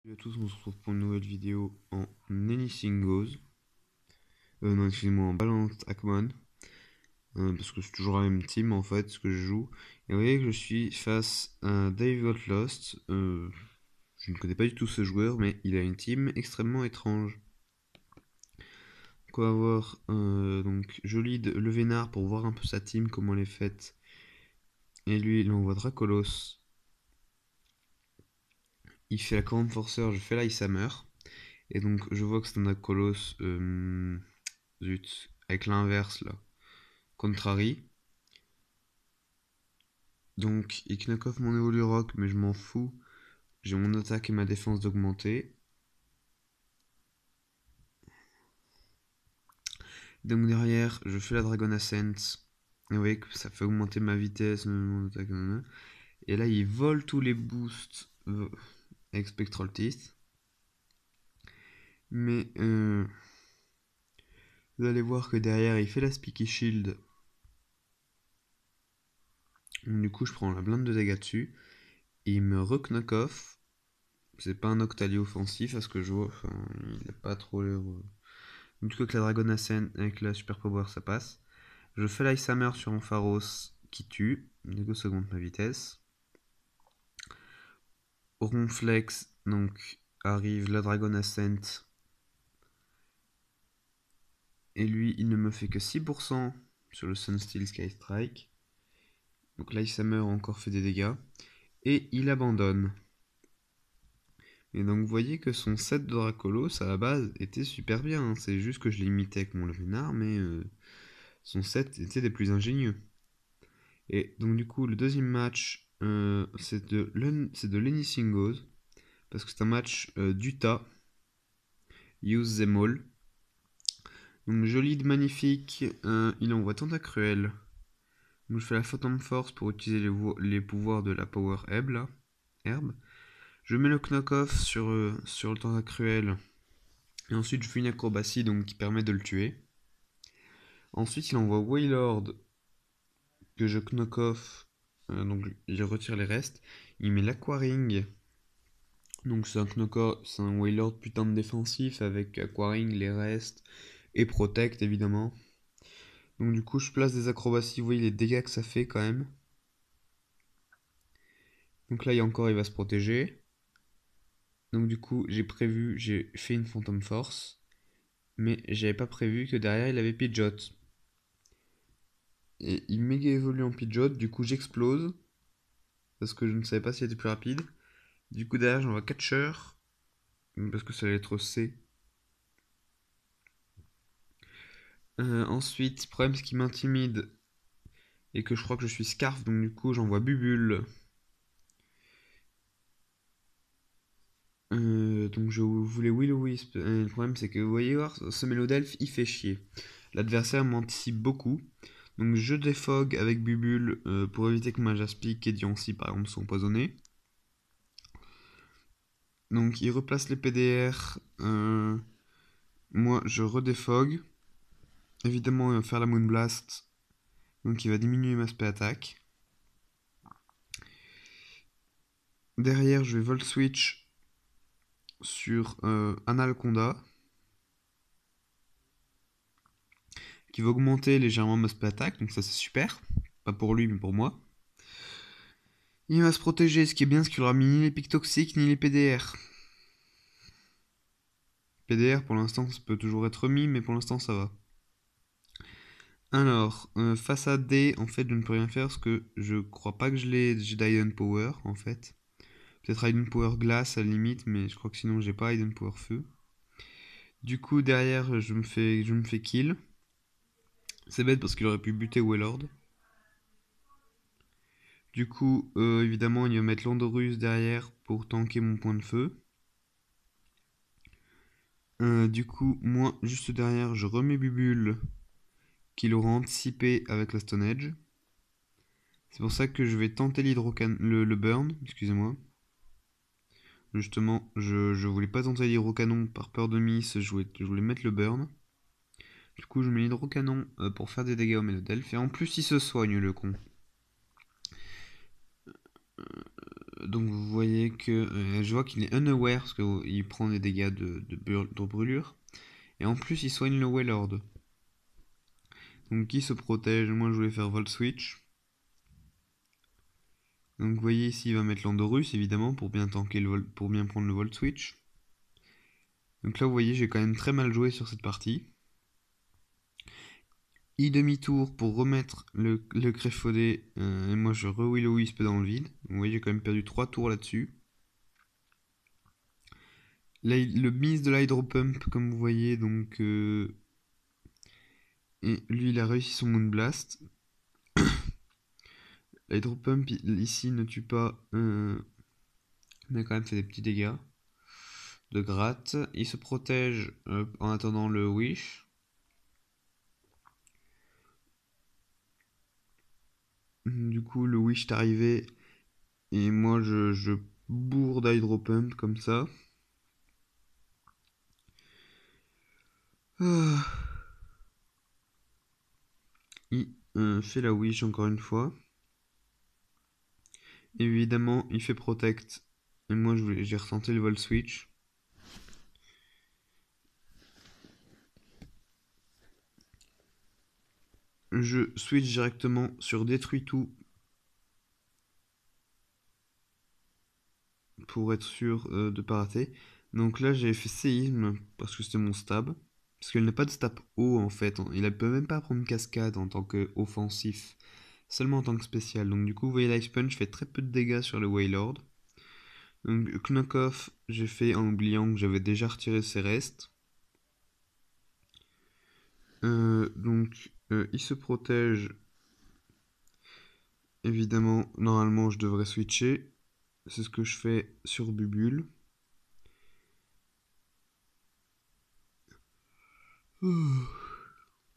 Salut à tous, on se retrouve pour une nouvelle vidéo en Anything Goes. Non, excusez-moi, en Balanced Hackman. Parce que c'est toujours la même team en fait, ce que je joue. Et vous voyez que je suis face à Dave Got Lost. Je ne connais pas du tout ce joueur, mais il a une team extrêmement étrange. Donc on va voir donc Jolide le Vénard pour voir un peu sa team, comment elle est faite. Et lui, il envoie Dracolos. Il fait la Command Forcer, je fais l'Ice Hammer. Et donc je vois que c'est un Dracolos. Zut, avec l'inverse là. Contrary. Donc, il knock off mon Evolu Rock, mais je m'en fous. J'ai mon attaque et ma défense d'augmenter. Donc derrière, je fais la Dragon Ascent. Et vous voyez que ça fait augmenter ma vitesse, mon attaque. Et là, il vole tous les boosts avec Spectral Teeth. Mais vous allez voir que derrière, il fait la Spiky Shield. Donc, du coup, je prends la blinde de dégâts dessus. Et il me re-knock off. C'est pas un Octali offensif à ce que je vois. Enfin, il a pas trop l'air. Du coup, avec la Dragon Ascent, avec la Super Power, ça passe. Je fais l'Ice Hammer sur Ampharos qui tue. Du coup, ça augmente ma vitesse. Ronflex, donc arrive la Dragon Ascent. Et lui, il ne me fait que 6% sur le Sunsteel Sky Strike. Donc l'Ice Hammer a encore fait des dégâts. Et il abandonne. Et donc vous voyez que son set de Dracolos à la base était super bien. Hein. C'est juste que je l'imitais avec mon Levenard, mais son set était des plus ingénieux. Et donc du coup, le deuxième match, c'est de l'Anything Goes. Parce que c'est un match d'Utah. Use them all. Donc joli de magnifique. Il envoie Tentacruel. Donc je fais la Phantom Force pour utiliser les pouvoirs de la Power Herb là. Herbe. Je mets le knock-off sur le Tentacruel. Et ensuite je fais une acrobatie donc qui permet de le tuer. Ensuite il envoie Wailord que je knock-off. Donc il retire les restes. Il met l'Aquaring. Donc c'est un Wailord putain de défensif avec Aquaring, les restes et Protect évidemment. Donc du coup je place des acrobaties, vous voyez les dégâts que ça fait quand même. Donc là il va se protéger. Donc du coup j'ai fait une Phantom Force. Mais j'avais pas prévu que derrière il avait Pidgeot. Et il méga évolue en Pidgeot, du coup j'explose. Parce que je ne savais pas s'il était plus rapide. Du coup derrière j'envoie Catcher. Parce que ça allait être C. Ensuite, le problème c'est qu'il m'intimide. Et que je crois que je suis Scarf, donc du coup j'envoie Bubule. Donc je voulais Will-O-Wisp. Le problème c'est que vous voyez voir, ce Mélodelphe il fait chier. L'adversaire m'anticipe beaucoup. Donc je défog avec Bubule pour éviter que ma Jaspic et Diancie par exemple soient empoisonnés. Donc il replace les PDR. Moi je redéfog. Évidemment il va faire la Moonblast. Donc il va diminuer ma spé attaque. Derrière je vais Volt Switch sur Analconda. Qui va augmenter légèrement ma spé attaque, donc ça c'est super. Pas pour lui, mais pour moi. Il va se protéger, ce qui est bien, c'est qu'il aura mis ni les pics toxiques ni les PDR. PDR pour l'instant ça peut toujours être mis, mais pour l'instant ça va. Alors, face à D, en fait je ne peux rien faire parce que je crois pas que j'ai d'Hidden Power en fait. Peut-être Hidden Power Glace à la limite, mais je crois que sinon j'ai pas Hidden Power Feu. Du coup derrière je me fais kill. C'est bête parce qu'il aurait pu buter Wailord. Du coup, évidemment, il va mettre Landorus derrière pour tanker mon point de feu. Du coup, moi, juste derrière, je remets Bubule, qu'il aura anticipé avec la Stone Edge. C'est pour ça que je vais tenter le burn, excusez-moi. Justement, je voulais pas tenter l'hydrocanon par peur de miss, je voulais mettre le burn. Du coup, je mets l'hydrocanon pour faire des dégâts au Mélodelphe. Et en plus, il se soigne, le con. Donc vous voyez que je vois qu'il est unaware parce qu'il prend des dégâts de brûlure. Et en plus il soigne le Wailord. Donc qui se protège? Moi je voulais faire Volt Switch. Donc vous voyez ici il va mettre l'Andorus évidemment pour bien tanker pour bien prendre le Volt Switch. Donc là vous voyez j'ai quand même très mal joué sur cette partie. Demi-tour pour remettre le Créfaudet et moi je re-will-o-wisp dans le vide. Vous voyez j'ai quand même perdu 3 tours là-dessus. Là, le miss de l'Hydro Pump comme vous voyez donc et lui il a réussi son Moonblast. L'Hydro Pump ici ne tue pas mais a quand même fait des petits dégâts de gratte. Il se protège en attendant le Wish. Du coup le Wish est arrivé et moi je bourre d'Hydro Pump comme ça. Il fait la Wish encore une fois. Évidemment, il fait Protect. Et moi, j'ai ressenti le Volt Switch. Je switch directement sur Détruit tout. Pour être sûr de ne pas rater. Donc là, j'ai fait Séisme parce que c'était mon stab. Parce qu'il n'a pas de stab haut en fait. Il ne peut même pas prendre cascade en tant qu'offensif. Seulement en tant que spécial. Donc du coup, vous voyez, l'Ice Punch fait très peu de dégâts sur le Wailord. Donc Knock-Off, j'ai fait en oubliant que j'avais déjà retiré ses restes. Donc il se protège. Évidemment, normalement je devrais switcher. C'est ce que je fais sur Bubule.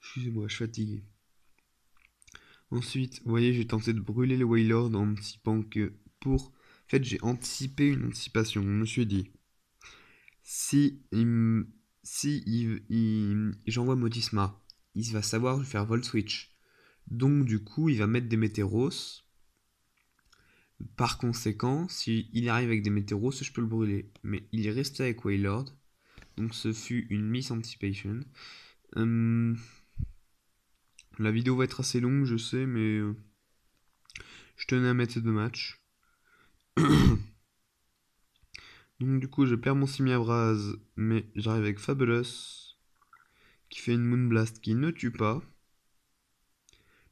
Excusez-moi, je suis fatigué. Ensuite, vous voyez, j'ai tenté de brûler le Wailord en anticipant que pour... En fait, j'ai anticipé une anticipation. Je me suis dit, si j'envoie Motisma, il va savoir faire Volt Switch. Donc du coup, il va mettre des Météros. Par conséquent, s'il arrive avec des Météros, je peux le brûler. Mais il est resté avec Wailord. Donc ce fut une miss anticipation. La vidéo va être assez longue, je sais, mais je tenais à mettre ces deux matchs. Donc du coup, je perds mon Simiabraz, mais j'arrive avec Fabulous, qui fait une Moonblast qui ne tue pas.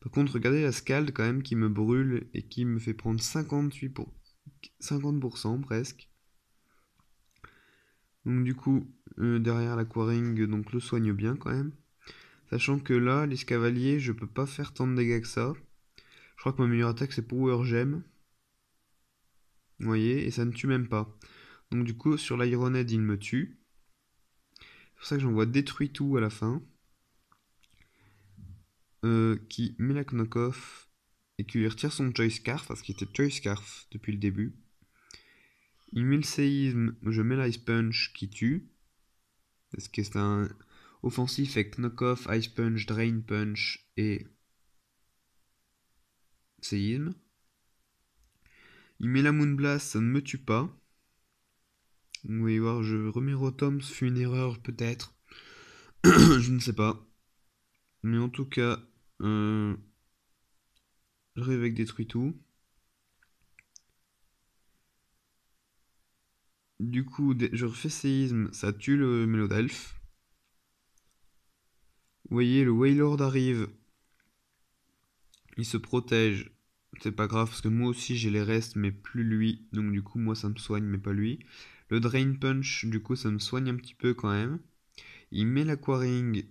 Par contre, regardez la Scald quand même qui me brûle et qui me fait prendre 50% presque. Donc du coup, derrière l'Aquaring, donc le soigne bien quand même. Sachant que là, les Cavaliers, je peux pas faire tant de dégâts que ça. Je crois que ma meilleure attaque c'est Power Gem. Vous voyez, et ça ne tue même pas. Donc du coup, sur l'Ironhead, il me tue. C'est pour ça que j'envoie Détruit tout à la fin. Qui met la knock-off et qui lui retire son Choice Scarf, parce qu'il était Choice Scarf depuis le début. Il met le séisme, je mets l'Ice Punch qui tue. Parce que c'est un offensif avec knock-off, Ice Punch, Drain Punch et séisme. Il met la Moonblast, ça ne me tue pas. Vous voyez voir, je remets Rotom, ce fut une erreur peut-être. Je ne sais pas. Mais en tout cas, j'arrive avec Détruit tout. Du coup, je refais séisme, ça tue le Mélodelph. Vous voyez, le Wailord arrive. Il se protège. C'est pas grave parce que moi aussi j'ai les restes, mais plus lui. Donc du coup, moi ça me soigne, mais pas lui. Le Drain Punch, du coup, ça me soigne un petit peu quand même. Il met l'Aquaring.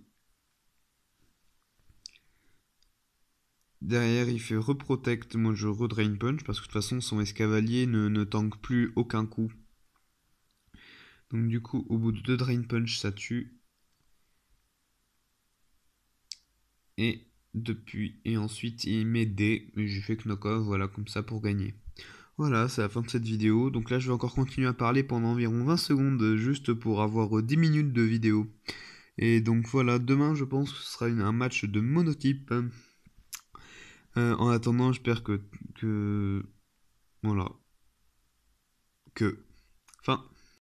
Derrière, il fait reprotect. Moi, je redrain punch parce que de toute façon, son escavalier ne tank plus aucun coup. Donc, du coup, au bout de 2 drain punch, ça tue. Et ensuite, il met D. Et j'ai fait knock-off, voilà, comme ça pour gagner. Voilà, c'est la fin de cette vidéo. Donc là, je vais encore continuer à parler pendant environ 20 secondes, juste pour avoir 10 minutes de vidéo. Et donc voilà, demain, je pense que ce sera un match de monotype. En attendant, j'espère que... Voilà. que... Enfin,